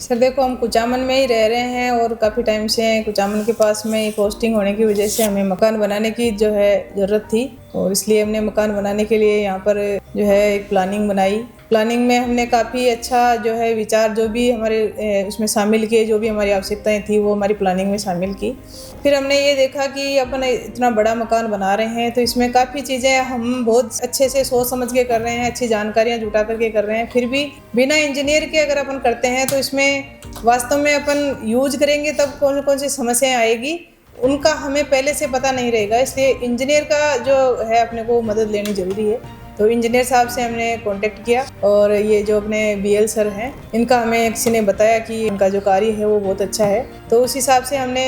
Sir देखो, हम कुचामन में ही रह रहे हैं और काफ़ी टाइम से कुचामन के पास में ही पोस्टिंग होने की वजह से हमें मकान बनाने की जो है ज़रूरत थी और इसलिए हमने मकान बनाने के लिए यहाँ पर जो है एक प्लानिंग बनाई। प्लानिंग में हमने काफ़ी अच्छा जो है विचार जो भी हमारे उसमें शामिल किए, जो भी हमारी आवश्यकताएं थी वो हमारी प्लानिंग में शामिल की। फिर हमने ये देखा कि अपन इतना बड़ा मकान बना रहे हैं तो इसमें काफ़ी चीज़ें हम बहुत अच्छे से सोच समझ के कर रहे हैं, अच्छी जानकारियाँ जुटा करके कर रहे हैं। फिर भी बिना इंजीनियर के अगर अपन करते हैं तो इसमें वास्तव में अपन यूज करेंगे तब कौन कौन सी समस्याएं आएगी उनका हमें पहले से पता नहीं रहेगा। इसलिए इंजीनियर का जो है अपने को मदद लेनी ज़रूरी है। तो इंजीनियर साहब से हमने कांटेक्ट किया और ये जो अपने बीएल सर हैं इनका हमें किसी ने बताया कि इनका जो कार्य है वो बहुत अच्छा है। तो उस हिसाब से हमने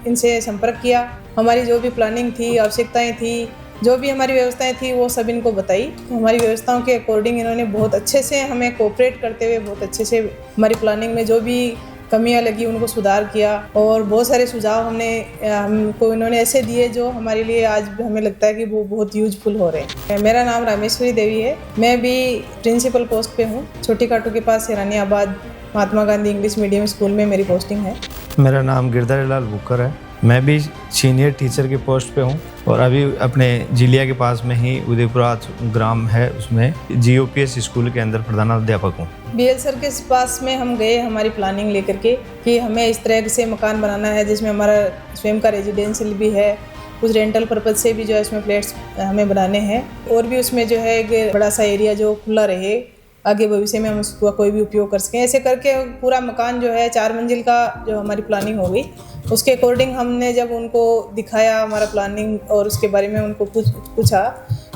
इनसे संपर्क किया। हमारी जो भी प्लानिंग थी, आवश्यकताएं थी, जो भी हमारी व्यवस्थाएं थी वो सब इनको बताई। तो हमारी व्यवस्थाओं के अकॉर्डिंग इन्होंने बहुत अच्छे से हमें कोऑपरेट करते हुए बहुत अच्छे से हमारी प्लानिंग में जो भी कमियां लगी उनको सुधार किया और बहुत सारे सुझाव हमको इन्होंने ऐसे दिए जो हमारे लिए आज हमें लगता है कि वो बहुत यूजफुल हो रहे हैं। मेरा नाम रामेश्वरी देवी है। मैं भी प्रिंसिपल पोस्ट पे हूँ। छोटी काटू के पास हिरानियाबाद Mahatma Gandhi English medium school में मेरी पोस्टिंग है। मेरा नाम गिरधारी लाल बुकर है। मैं भी सीनियर टीचर की पोस्ट पे हूँ और अभी अपने जिलिया के पास में ही उदयपुरा ग्राम है उसमें जीओपीएस स्कूल के अंदर प्रधानाध्यापक हूँ। बीएल सर के पास में हम गए हमारी प्लानिंग लेकर के कि हमें इस तरह से मकान बनाना है जिसमें हमारा स्वयं का रेजिडेंशियल भी है, कुछ रेंटल पर्पज से भी जो है इसमें फ्लैट्स हमें बनाने हैं और भी उसमें जो है एक बड़ा सा एरिया जो खुला रहे, आगे भविष्य में हम उसका कोई भी उपयोग कर सकें। ऐसे करके पूरा मकान जो है 4 मंजिल का जो हमारी प्लानिंग हो गई। उसके अकॉर्डिंग हमने जब उनको दिखाया हमारा प्लानिंग और उसके बारे में उनको पूछा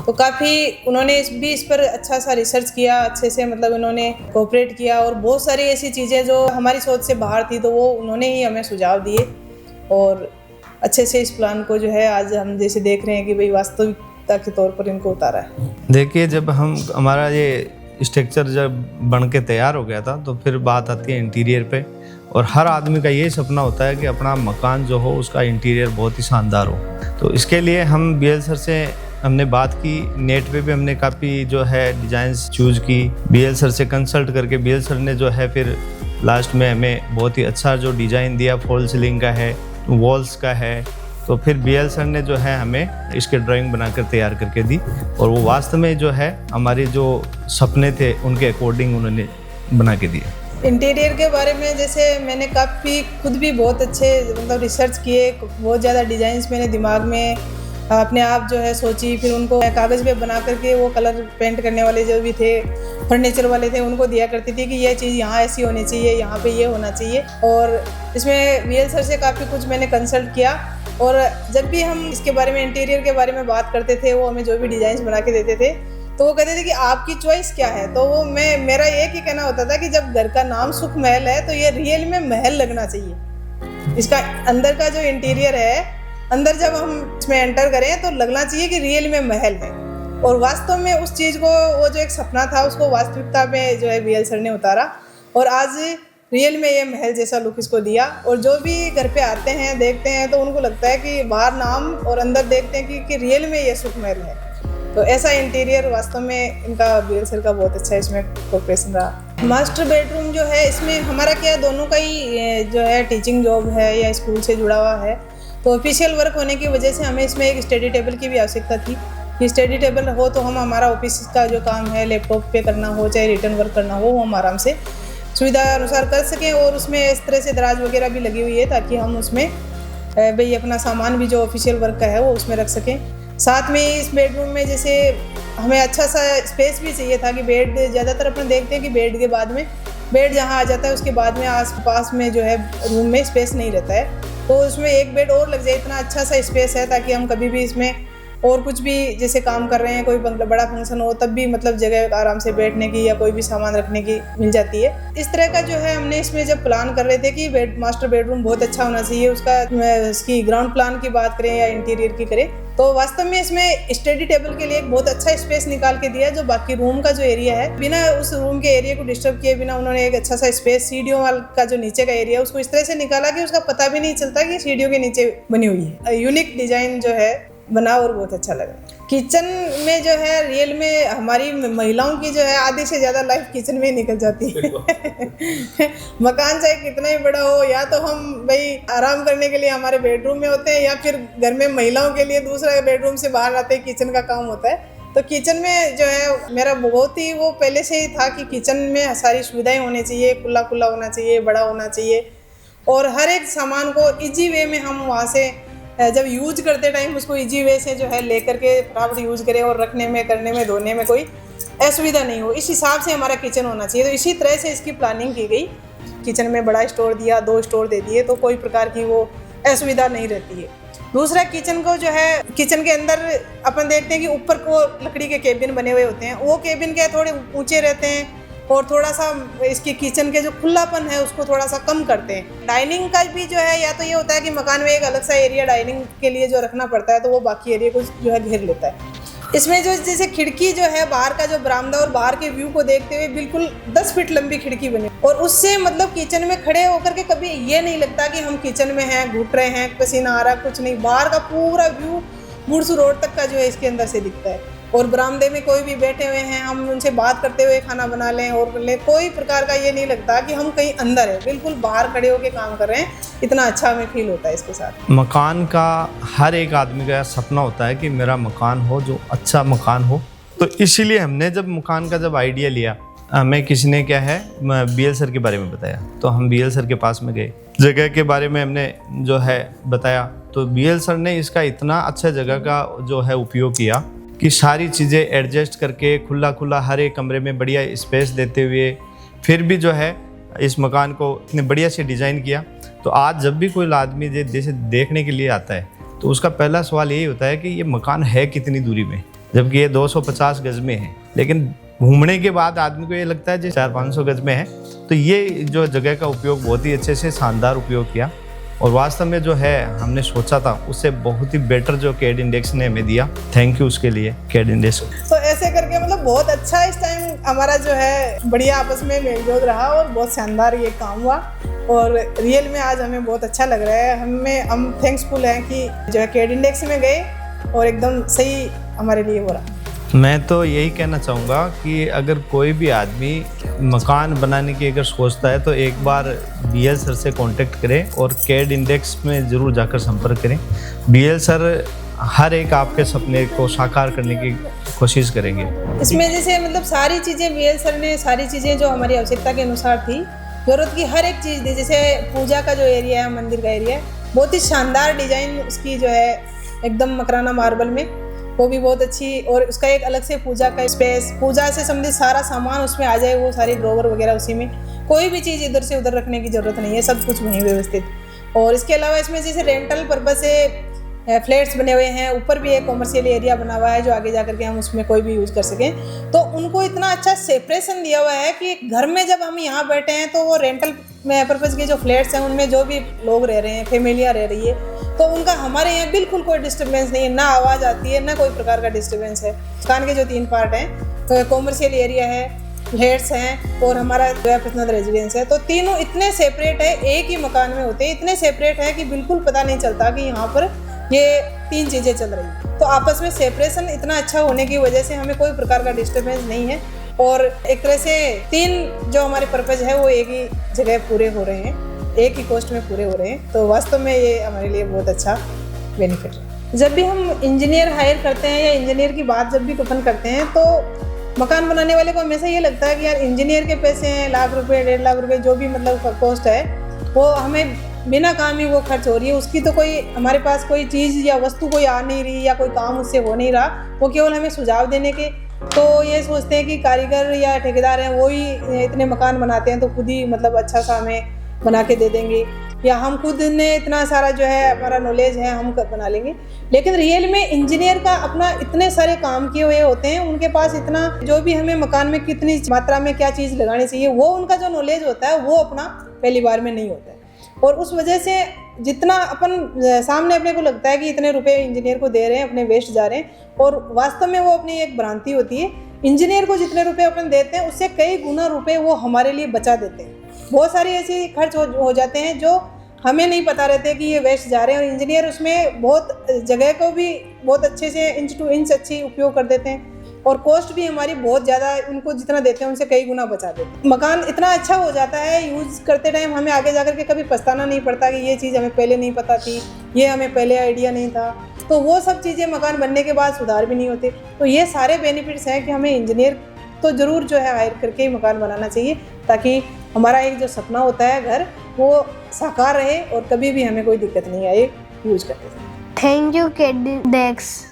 तो काफ़ी उन्होंने इस पर अच्छा सा रिसर्च किया, अच्छे से मतलब उन्होंने कोऑपरेट किया और बहुत सारी ऐसी चीज़ें जो हमारी सोच से बाहर थी तो वो उन्होंने ही हमें सुझाव दिए और अच्छे से इस प्लान को जो है आज हम जैसे देख रहे हैं कि भाई वास्तविकता के तौर पर इनको उतारा है। देखिए, जब हमारा ये स्ट्रक्चर जब बन के तैयार हो गया था तो फिर बात आती है इंटीरियर पे और हर आदमी का यही सपना होता है कि अपना मकान जो हो उसका इंटीरियर बहुत ही शानदार हो। तो इसके लिए हम बीएल सर से हमने बात की, नेट पे भी हमने काफ़ी जो है डिज़ाइंस चूज़ की। बीएल सर से कंसल्ट करके बीएल सर ने जो है फिर लास्ट में हमें बहुत ही अच्छा जो डिज़ाइन दिया, फॉल सीलिंग का है, वॉल्स का है। तो फिर बीएल सर ने जो है हमें इसके ड्राइंग बनाकर तैयार करके दी और वो वास्तव में जो है हमारे जो सपने थे उनके अकॉर्डिंग उन्होंने बना के दिए। इंटीरियर के बारे में जैसे मैंने काफ़ी खुद भी बहुत अच्छे मतलब रिसर्च किए, बहुत ज़्यादा डिज़ाइंस मैंने दिमाग में अपने आप जो है सोची, फिर उनको कागज़ पे बना करके वो कलर पेंट करने वाले जो भी थे, फर्नीचर वाले थे, उनको दिया करती थी कि ये चीज़ यहाँ ऐसी होनी चाहिए, यहाँ पे ये होना चाहिए। और इसमें बीएल सर से काफ़ी कुछ मैंने कंसल्ट किया और जब भी हम इसके बारे में इंटीरियर के बारे में बात करते थे वो हमें जो भी डिज़ाइंस बना के देते थे तो वो कहते थे कि आपकी चॉइस क्या है। तो वो मेरा एक ही कहना होता था कि जब घर का नाम सुख महल है तो ये रियल में महल लगना चाहिए। इसका अंदर का जो इंटीरियर है, अंदर जब हम इसमें एंटर करें तो लगना चाहिए कि रियल में महल है। और वास्तव में उस चीज़ को, वो जो एक सपना था उसको वास्तविकता में जो है बीएल सर ने उतारा और आज रियल में ये महल जैसा लुक इसको दिया। और जो भी घर पे आते हैं देखते हैं तो उनको लगता है कि बाहर नाम और अंदर देखते हैं कि रियल में ये सुख महल है। तो ऐसा इंटीरियर वास्तव में इनका बीएल सर का बहुत अच्छा इसमें कोऑपरेशन रहा। मास्टर बेडरूम जो है इसमें हमारा क्या दोनों का ही जो है टीचिंग जॉब है या स्कूल से जुड़ा हुआ है तो ऑफिशियल वर्क होने की वजह से हमें इसमें एक स्टडी टेबल की भी आवश्यकता थी कि स्टडी टेबल हो तो हम हमारा ऑफिस का जो काम है लैपटॉप पे करना हो चाहे रिटर्न वर्क करना हो वो हम आराम से सुविधा अनुसार कर सकें। और उसमें इस तरह से दराज वगैरह भी लगी हुई है ताकि हम उसमें भाई अपना सामान भी जो ऑफिशियल वर्क का है वो उसमें रख सकें। साथ में इस बेडरूम में जैसे हमें अच्छा सा स्पेस भी चाहिए था कि बेड, ज़्यादातर अपन देखते हैं कि बेड के बाद में बेड जहाँ आ जाता है उसके बाद में आस पास में जो है रूम में स्पेस नहीं रहता है तो उसमें एक बेड और लग जाए, इतना अच्छा सा स्पेस है ताकि हम कभी भी इसमें और कुछ भी जैसे काम कर रहे हैं, कोई बड़ा फंक्शन हो तब भी मतलब जगह आराम से बैठने की या कोई भी सामान रखने की मिल जाती है। इस तरह का जो है हमने इसमें जब प्लान कर रहे थे कि मास्टर बेडरूम बहुत अच्छा होना चाहिए, उसकी ग्राउंड प्लान की बात करें या इंटीरियर की करें तो वास्तव में इसमें स्टडी टेबल के लिए एक बहुत अच्छा स्पेस निकाल के दिया जो बाकी रूम का जो एरिया है बिना उस रूम के एरिया को डिस्टर्ब किए बिना उन्होंने एक अच्छा सा स्पेस सीढ़ियों का जो नीचे का एरिया उसको इस तरह से निकाला कि उसका पता भी नहीं चलता कि सीढ़ियों के नीचे बनी हुई है। यूनिक डिजाइन जो है बना और बहुत अच्छा लगा। किचन में जो है रियल में हमारी महिलाओं की जो है आधे से ज़्यादा लाइफ किचन में ही निकल जाती है। मकान चाहे कितना ही बड़ा हो, या तो हम भाई आराम करने के लिए हमारे बेडरूम में होते हैं, या फिर घर में महिलाओं के लिए दूसरा बेडरूम से बाहर आते ही किचन का काम होता है। तो किचन में जो है मेरा बहुत ही वो पहले से ही था कि किचन में सारी सुविधाएं होनी चाहिए, खुला खुला होना चाहिए, बड़ा होना चाहिए, और हर एक सामान को इजी वे में हम वहाँ से जब यूज करते टाइम उसको इजी वे से जो है लेकर के फटाफट यूज करें, और रखने में, करने में, धोने में कोई असुविधा नहीं हो। इस हिसाब से हमारा किचन होना चाहिए। तो इसी तरह से इसकी प्लानिंग की गई। किचन में बड़ा स्टोर दिया, 2 स्टोर दे दिए, तो कोई प्रकार की वो असुविधा नहीं रहती है। दूसरा, किचन को जो है किचन के अंदर अपन देखते हैं कि ऊपर को लकड़ी के केबिन बने हुए होते हैं, वो केबिन के थोड़े ऊंचे रहते हैं, और थोड़ा सा इसकी किचन के जो खुलापन है उसको थोड़ा सा कम करते हैं। डाइनिंग का भी जो है, या तो ये होता है कि मकान में एक अलग सा एरिया डाइनिंग के लिए जो रखना पड़ता है, तो वो बाकी एरिया को जो है घेर लेता है। इसमें जो जैसे खिड़की जो है, बाहर का जो बरामदा और बाहर के व्यू को देखते हुए बिल्कुल 10 फीट लंबी खिड़की बनी, और उससे मतलब किचन में खड़े होकर के कभी ये नहीं लगता कि हम किचन में हैं, घुट रहे हैं, पसीना आ रहा, कुछ नहीं। बाहर का पूरा व्यू बुर्स रोड तक का जो है इसके अंदर से दिखता है। और बरामदे में कोई भी बैठे हुए हैं, हम उनसे बात करते हुए खाना बना लें और कर लें, कोई प्रकार का ये नहीं लगता कि हम कहीं अंदर हैं, बिल्कुल बाहर खड़े होकर काम कर रहे हैं। इतना अच्छा हमें फील होता है इसके साथ। मकान का हर एक आदमी का सपना होता है कि मेरा मकान हो, जो अच्छा मकान हो। तो इसीलिए हमने जब मकान का जब आइडिया लिया, हमें किसी ने क्या है BL सर के बारे में बताया, तो हम BL सर के पास में गए, जगह के बारे में हमने जो है बताया, तो BL सर ने इसका इतना अच्छा जगह का जो है उपयोग किया कि सारी चीज़ें एडजस्ट करके खुला खुला हर एक कमरे में बढ़िया स्पेस देते हुए फिर भी जो है इस मकान को इतने बढ़िया से डिज़ाइन किया। तो आज जब भी कोई आदमी जैसे देखने के लिए आता है, तो उसका पहला सवाल यही होता है कि ये मकान है कितनी दूरी में, जबकि ये 250 गज में है, लेकिन घूमने के बाद आदमी को ये लगता है जो 400-500 गज में है। तो ये जो जगह का उपयोग बहुत ही अच्छे से शानदार उपयोग किया, और वास्तव में जो है हमने सोचा था उससे बहुत ही बेटर जो कैड इंडेक्स ने हमें दिया। थैंक यू उसके लिए कैड इंडेक्स। तो ऐसे करके मतलब बहुत अच्छा इस टाइम हमारा जो है बढ़िया आपस में मेलजोल रहा, और बहुत शानदार ये काम हुआ, और रियल में आज हमें बहुत अच्छा लग रहा है। हम थैंक्सफुल हैं कि जो है कैड इंडेक्स में गए और एकदम सही हमारे लिए हो रहा। मैं तो यही कहना चाहूँगा कि अगर कोई भी आदमी मकान बनाने की अगर सोचता है, तो एक बार BL सर से कांटेक्ट करें और कैड इंडेक्स में ज़रूर जाकर संपर्क करें। BL सर हर एक आपके सपने को साकार करने की कोशिश करेंगे। इसमें जैसे मतलब सारी चीज़ें BL सर ने सारी चीज़ें जो हमारी आवश्यकता के अनुसार थी, ज़रूरत की हर एक चीज़ दी। जैसे पूजा का जो एरिया है, मंदिर का एरिया है, बहुत ही शानदार डिज़ाइन उसकी जो है एकदम मकराना मार्बल में, वो भी बहुत अच्छी, और उसका एक अलग से पूजा का स्पेस, पूजा से संबंधित सारा सामान उसमें आ जाए, वो सारी ड्रॉवर वगैरह उसी में, कोई भी चीज़ इधर से उधर रखने की ज़रूरत नहीं है, सब कुछ वहीं व्यवस्थित। और इसके अलावा इसमें जैसे रेंटल पर्पज से फ्लैट्स बने हुए हैं, ऊपर भी एक कॉमर्शियल एरिया बना हुआ है जो आगे जा करके हम उसमें कोई भी यूज़ कर सकें। तो उनको इतना अच्छा सेपरेशन दिया हुआ है कि घर में जब हम यहाँ बैठे हैं, तो वो रेंटल पर्पज़ के जो फ्लैट्स हैं उनमें जो भी लोग रह रहे हैं, फैमिलियाँ रह रही है, तो उनका हमारे यहाँ बिल्कुल कोई डिस्टर्बेंस नहीं है, ना आवाज़ आती है, ना कोई प्रकार का डिस्टर्बेंस है। दुकान के जो 3 पार्ट हैं, तो कॉमर्शियल एरिया है, फ्लैट्स हैं, और हमारा जो है पर्सनल रेजिडेंस है, तो तीनों इतने सेपरेट है, एक ही मकान में होते हैं, इतने सेपरेट है कि बिल्कुल पता नहीं चलता कि यहाँ पर ये 3 चीज़ें चल रही हैं। तो आपस में सेपरेशन इतना अच्छा होने की वजह से हमें कोई प्रकार का डिस्टर्बेंस नहीं है, और एक तरह से 3 जो हमारे पर्पज़ है वो एक ही जगह पूरे हो रहे हैं, एक ही कॉस्ट में पूरे हो रहे हैं। तो वास्तव में ये हमारे लिए बहुत अच्छा बेनिफिट है। जब भी हम इंजीनियर हायर करते हैं या इंजीनियर की बात जब भी अपन करते हैं, तो मकान बनाने वाले को हमेशा ये लगता है कि यार इंजीनियर के पैसे हैं, लाख रुपए 1.5 लाख रुपए जो भी मतलब कॉस्ट है, वो हमें बिना काम ही वो खर्च हो रही है, उसकी तो कोई हमारे पास कोई चीज़ या वस्तु कोई आ नहीं रही, या कोई काम उससे हो नहीं रहा, वो केवल हमें सुझाव देने के। तो ये सोचते हैं कि कारीगर या ठेकेदार हैं वो ही इतने मकान बनाते हैं, तो खुद ही मतलब अच्छा सा हमें बना के दे देंगे, या हम खुद ने इतना सारा जो है हमारा नॉलेज है हम बना लेंगे। लेकिन रियल में इंजीनियर का अपना इतने सारे काम किए हुए होते हैं, उनके पास इतना जो भी हमें मकान में कितनी मात्रा में क्या चीज़ लगानी चाहिए, वो उनका जो नॉलेज होता है वो अपना पहली बार में नहीं होता है। और उस वजह से जितना अपन सामने अपने को लगता है कि इतने रुपए इंजीनियर को दे रहे हैं, अपने वेस्ट जा रहे हैं, और वास्तव में वो अपनी एक भ्रांति होती है। इंजीनियर को जितने रुपए अपन देते हैं उससे कई गुना रुपए वो हमारे लिए बचा देते हैं। बहुत सारी ऐसी खर्च हो जाते हैं जो हमें नहीं पता रहते कि ये वेस्ट जा रहे हैं, और इंजीनियर उसमें बहुत जगह को भी बहुत अच्छे से इंच टू इंच अच्छी उपयोग कर देते हैं और कॉस्ट भी हमारी बहुत ज़्यादा उनको जितना देते हैं उनसे कई गुना बचा देते हैं। मकान इतना अच्छा हो जाता है यूज़ करते टाइम, हमें आगे जाकर के कभी पछताना नहीं पड़ता कि ये चीज़ हमें पहले नहीं पता थी, ये हमें पहले आइडिया नहीं था। तो वो सब चीज़ें मकान बनने के बाद सुधार भी नहीं होते। तो ये सारे बेनिफिट्स हैं कि हमें इंजीनियर तो ज़रूर जो है हायर करके ही मकान बनाना चाहिए, ताकि हमारा एक जो सपना होता है घर, वो साकार रहे और कभी भी हमें कोई दिक्कत नहीं आए यूज करते। Thank you कैडिडेक्स।